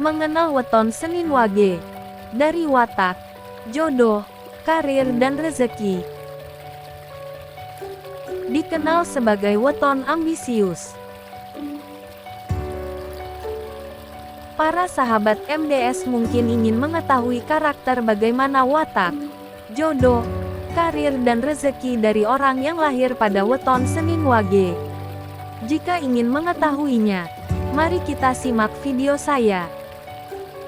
Mengenal weton Senin Wage. Dari watak, jodoh, karir dan rezeki. Dikenal sebagai weton ambisius. Para sahabat MDS mungkin ingin mengetahui karakter bagaimana watak, jodoh, karir dan rezeki dari orang yang lahir pada weton Senin Wage. Jika ingin mengetahuinya, mari kita simak video saya.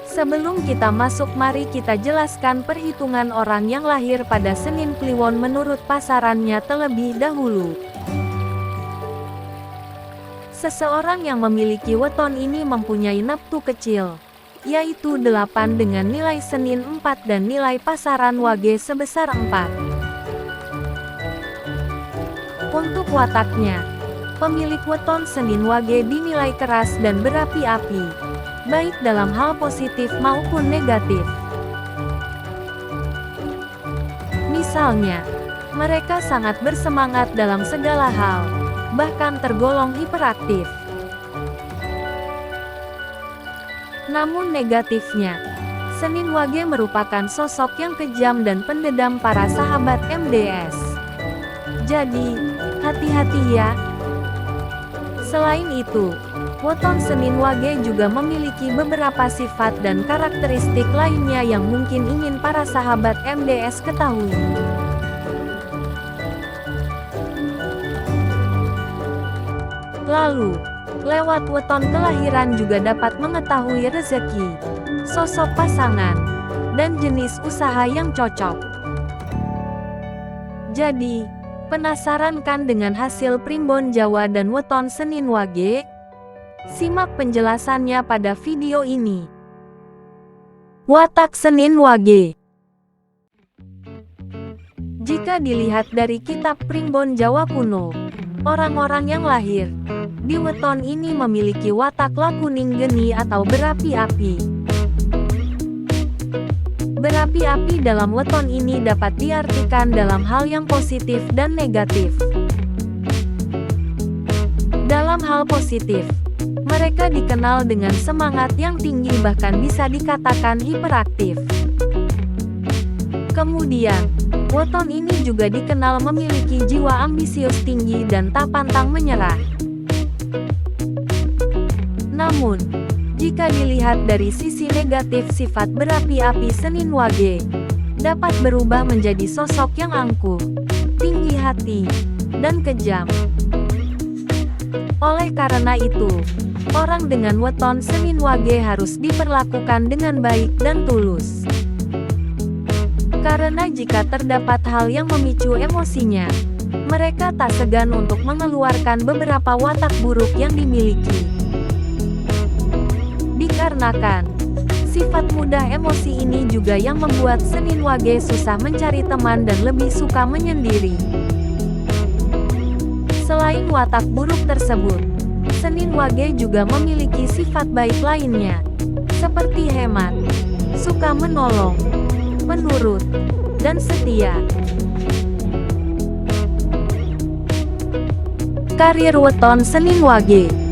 Sebelum kita masuk, mari kita jelaskan perhitungan orang yang lahir pada Senin Kliwon menurut pasarannya terlebih dahulu. Seseorang yang memiliki weton ini mempunyai neptu kecil, yaitu 8 dengan nilai Senin 4 dan nilai pasaran Wage sebesar 4. Untuk wataknya, pemilik weton Senin Wage dinilai keras dan berapi-api, baik dalam hal positif maupun negatif. Misalnya, mereka sangat bersemangat dalam segala hal, bahkan tergolong hiperaktif. Namun negatifnya, Senin Wage merupakan sosok yang kejam dan pendendam para sahabat MDS. Jadi, hati-hati ya. Selain itu, weton Senin Wage juga memiliki beberapa sifat dan karakteristik lainnya yang mungkin ingin para sahabat MDS ketahui. Lalu, lewat weton kelahiran juga dapat mengetahui rezeki, sosok pasangan, dan jenis usaha yang cocok. Jadi, penasaran kan dengan hasil primbon Jawa dan weton Senin Wage? Simak penjelasannya pada video ini. Watak Senin Wage. Jika dilihat dari kitab primbon Jawa kuno, orang-orang yang lahir di weton ini memiliki watak lakuning geni atau berapi-api. Berapi-api dalam weton ini dapat diartikan dalam hal yang positif dan negatif. Dalam hal positif, mereka dikenal dengan semangat yang tinggi, bahkan bisa dikatakan hiperaktif. Kemudian, weton ini juga dikenal memiliki jiwa ambisius tinggi dan tak pantang menyerah. Namun, jika dilihat dari sisi negatif, sifat berapi-api Senin Wage dapat berubah menjadi sosok yang angkuh, tinggi hati, dan kejam. Oleh karena itu, orang dengan weton Senin Wage harus diperlakukan dengan baik dan tulus. Karena jika terdapat hal yang memicu emosinya, mereka tak segan untuk mengeluarkan beberapa watak buruk yang dimiliki. Dikarenakan sifat mudah emosi ini juga yang membuat Senin Wage susah mencari teman dan lebih suka menyendiri. Selain watak buruk tersebut, Senin Wage juga memiliki sifat baik lainnya, seperti hemat, suka menolong, penurut, dan setia. Karir weton Senin Wage.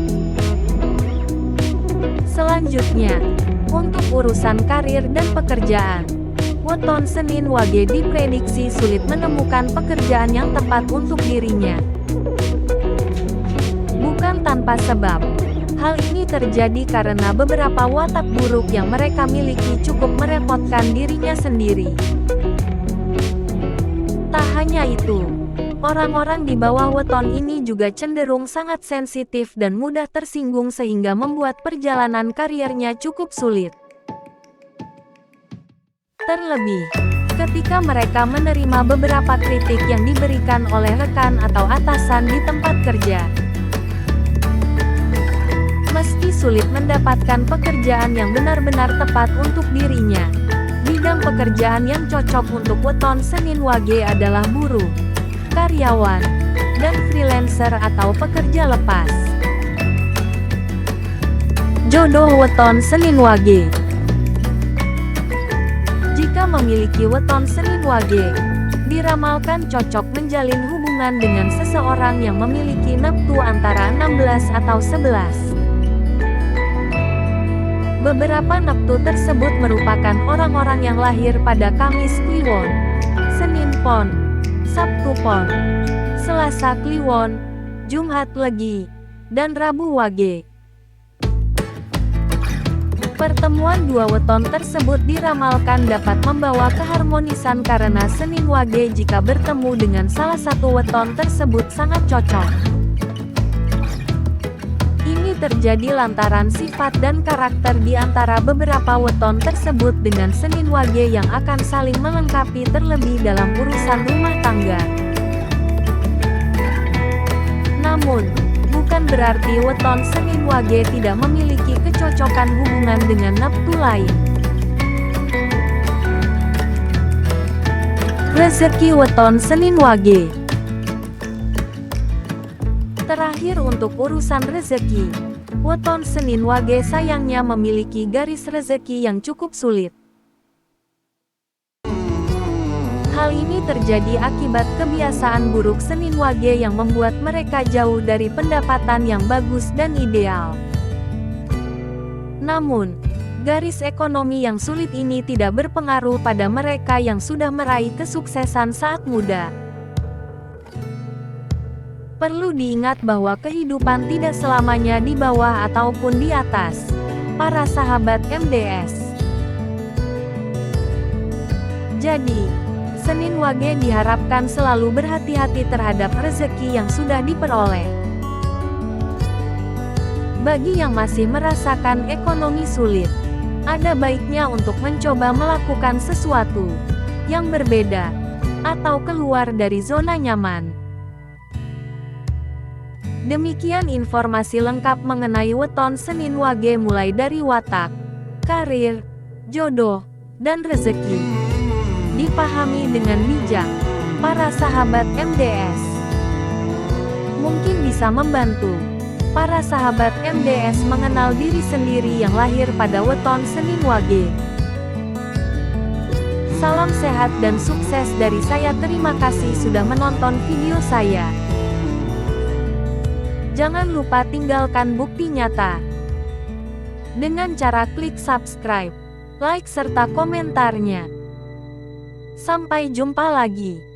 Selanjutnya, untuk urusan karir dan pekerjaan, weton Senin Wage diprediksi sulit menemukan pekerjaan yang tepat untuk dirinya. Bukan tanpa sebab, hal ini terjadi karena beberapa watak buruk yang mereka miliki cukup merepotkan dirinya sendiri. Tak hanya itu, orang-orang di bawah weton ini juga cenderung sangat sensitif dan mudah tersinggung sehingga membuat perjalanan karirnya cukup sulit. Terlebih, ketika mereka menerima beberapa kritik yang diberikan oleh rekan atau atasan di tempat kerja. Meski sulit mendapatkan pekerjaan yang benar-benar tepat untuk dirinya, bidang pekerjaan yang cocok untuk weton Senin Wage adalah buruh, karyawan, dan freelancer atau pekerja lepas. Jodoh weton Senin Wage. Jika memiliki weton Senin Wage, diramalkan cocok menjalin hubungan dengan seseorang yang memiliki neptu antara 16 atau 11. Beberapa neptu tersebut merupakan orang-orang yang lahir pada Kamis Kliwon, Senin Pon, Sabtu Pon, Selasa Kliwon, Jumat Legi, dan Rabu Wage. Pertemuan dua weton tersebut diramalkan dapat membawa keharmonisan karena Senin Wage jika bertemu dengan salah satu weton tersebut sangat cocok. Ini terjadi lantaran sifat dan karakter di antara beberapa weton tersebut dengan Senin Wage yang akan saling melengkapi terlebih dalam urusan rumah tangga. Namun, bukan berarti weton Senin Wage tidak memiliki kecocokan hubungan dengan neptu lain. Rezeki weton Senin Wage. Terakhir untuk urusan rezeki, weton Senin Wage sayangnya memiliki garis rezeki yang cukup sulit. Hal ini terjadi akibat kebiasaan buruk Senin Wage yang membuat mereka jauh dari pendapatan yang bagus dan ideal. Namun, garis ekonomi yang sulit ini tidak berpengaruh pada mereka yang sudah meraih kesuksesan saat muda. Perlu diingat bahwa kehidupan tidak selamanya di bawah ataupun di atas. Para sahabat MDS. Jadi, Senin Wage diharapkan selalu berhati-hati terhadap rezeki yang sudah diperoleh. Bagi yang masih merasakan ekonomi sulit, ada baiknya untuk mencoba melakukan sesuatu yang berbeda atau keluar dari zona nyaman. Demikian informasi lengkap mengenai weton Senin Wage mulai dari watak, karir, jodoh, dan rezeki. Dipahami dengan bijak, para sahabat MDS. Mungkin bisa membantu para sahabat MDS mengenal diri sendiri yang lahir pada weton Senin Wage. Salam sehat dan sukses dari saya. Terima kasih sudah menonton video saya. Jangan lupa tinggalkan bukti nyata dengan cara klik subscribe, like serta komentarnya. Sampai jumpa lagi.